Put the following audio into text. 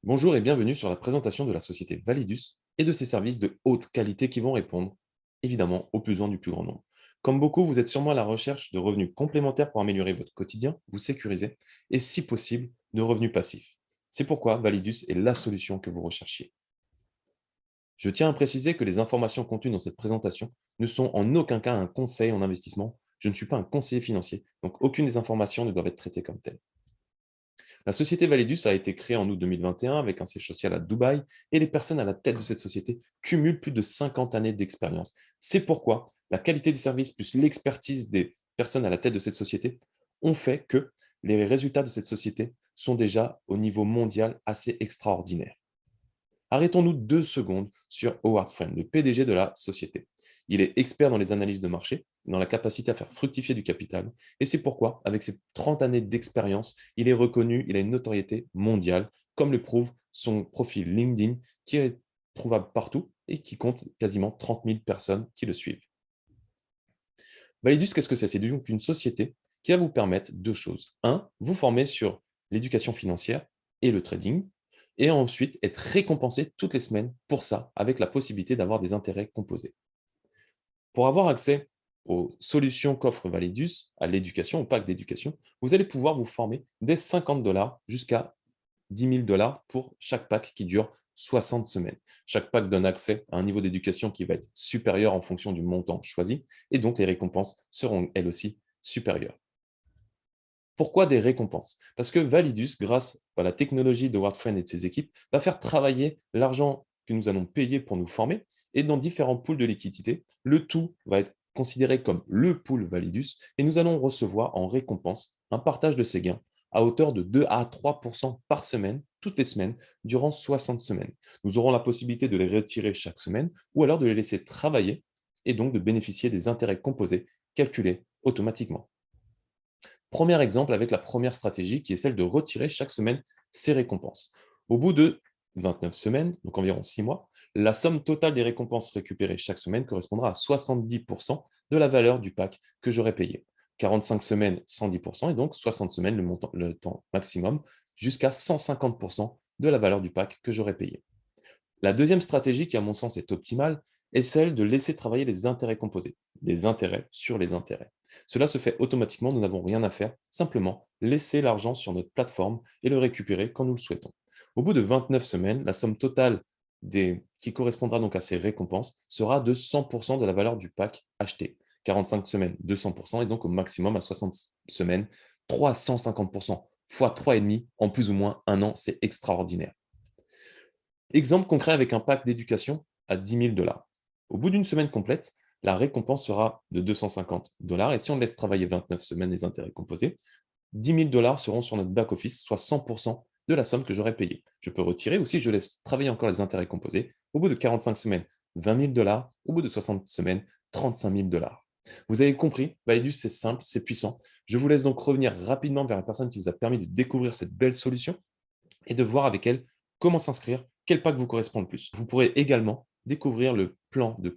Bonjour et bienvenue sur la présentation de la société Validus et de ses services de haute qualité qui vont répondre, évidemment, aux besoins du plus grand nombre. Comme beaucoup, vous êtes sûrement à la recherche de revenus complémentaires pour améliorer votre quotidien, vous sécuriser et, si possible, de revenus passifs. C'est pourquoi Validus est la solution que vous recherchiez. Je tiens à préciser que les informations contenues dans cette présentation ne sont en aucun cas un conseil en investissement. Je ne suis pas un conseiller financier, donc aucune des informations ne doit être traitée comme telle. La société Validus a été créée en août 2021 avec un siège social à Dubaï et les personnes à la tête de cette société cumulent plus de 50 années d'expérience. C'est pourquoi la qualité des services plus l'expertise des personnes à la tête de cette société ont fait que les résultats de cette société sont déjà au niveau mondial assez extraordinaires. Arrêtons-nous 2 secondes sur Howard Friend, le PDG de la société. Il est expert dans les analyses de marché, dans la capacité à faire fructifier du capital, et c'est pourquoi, avec ses 30 années d'expérience, il est reconnu, il a une notoriété mondiale, comme le prouve son profil LinkedIn, qui est trouvable partout et qui compte quasiment 30 000 personnes qui le suivent. Validus, qu'est-ce que c'est? C'est donc une société qui va vous permettre 2 choses. Un, vous former sur l'éducation financière et le trading et ensuite être récompensé toutes les semaines pour ça, avec la possibilité d'avoir des intérêts composés. Pour avoir accès aux solutions qu'offre Validus, à l'éducation, au pack d'éducation, vous allez pouvoir vous former dès 50 $ jusqu'à 10 000 $ pour chaque pack qui dure 60 semaines. Chaque pack donne accès à un niveau d'éducation qui va être supérieur en fonction du montant choisi et donc les récompenses seront elles aussi supérieures. Pourquoi des récompenses? Parce que Validus, grâce à la technologie de Wordfriend et de ses équipes, va faire travailler l'argent que nous allons payer pour nous former et dans différents pools de liquidité. Le tout va être considéré comme le pool Validus et nous allons recevoir en récompense un partage de ces gains à hauteur de 2 à 3 par semaine, toutes les semaines, durant 60 semaines. Nous aurons la possibilité de les retirer chaque semaine ou alors de les laisser travailler et donc de bénéficier des intérêts composés calculés automatiquement. Premier exemple avec la première stratégie qui est celle de retirer chaque semaine ses récompenses. Au bout de 29 semaines, donc environ 6 mois, la somme totale des récompenses récupérées chaque semaine correspondra à 70% de la valeur du pack que j'aurais payé. 45 semaines, 110%, et donc 60 semaines, le temps maximum, jusqu'à 150% de la valeur du pack que j'aurais payé. La deuxième stratégie, qui à mon sens est optimale, est celle de laisser travailler les intérêts composés, des intérêts sur les intérêts. Cela se fait automatiquement, nous n'avons rien à faire, simplement laisser l'argent sur notre plateforme et le récupérer quand nous le souhaitons. Au bout de 29 semaines, la somme totale qui correspondra donc à ces récompenses sera de 100% de la valeur du pack acheté. 45 semaines, 200%, et donc au maximum à 60 semaines, 350%, fois 3,5 en plus ou moins un an, c'est extraordinaire. Exemple concret avec un pack d'éducation à 10 000 $. Au bout d'une semaine complète, la récompense sera de 250 $ et si on laisse travailler 29 semaines les intérêts composés, 10 000 $ seront sur notre back-office, soit 100% de la somme que j'aurais payée. Je peux retirer ou si je laisse travailler encore les intérêts composés, au bout de 45 semaines, 20 000 $, au bout de 60 semaines, 35 000 $. Vous avez compris, Validus, c'est simple, c'est puissant. Je vous laisse donc revenir rapidement vers la personne qui vous a permis de découvrir cette belle solution et de voir avec elle comment s'inscrire, quel pack vous correspond le plus. Vous pourrez également découvrir le plan de